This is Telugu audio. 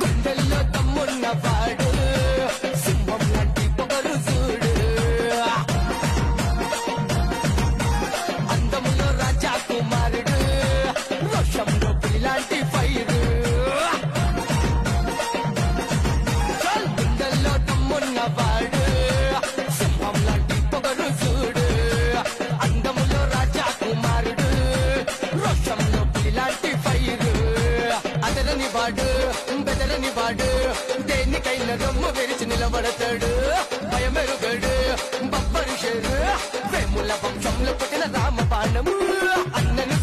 గుండెల్లో తమ్మున్నవాడు సింహం లాంటి పొగరు చూడు అందములో రాజా కుమారుడు రోషంలో పిల్లాంటి ఫైరు గుండెల్లో తమ్మున్నవాడు సింహం లాంటి పొగరు చూడు అందములో రాజా కుమారుడు రోషంలో పిల్లాంటి ఫైరు అదరని వాడు బెదరని వాడు దేనికైనా రొమ్ము విరిచి నిలబడతాడు భయమెరుగడు బబ్బరు షేరు వేముల వంశంలో పుట్టిన రామ బాణము అన్నను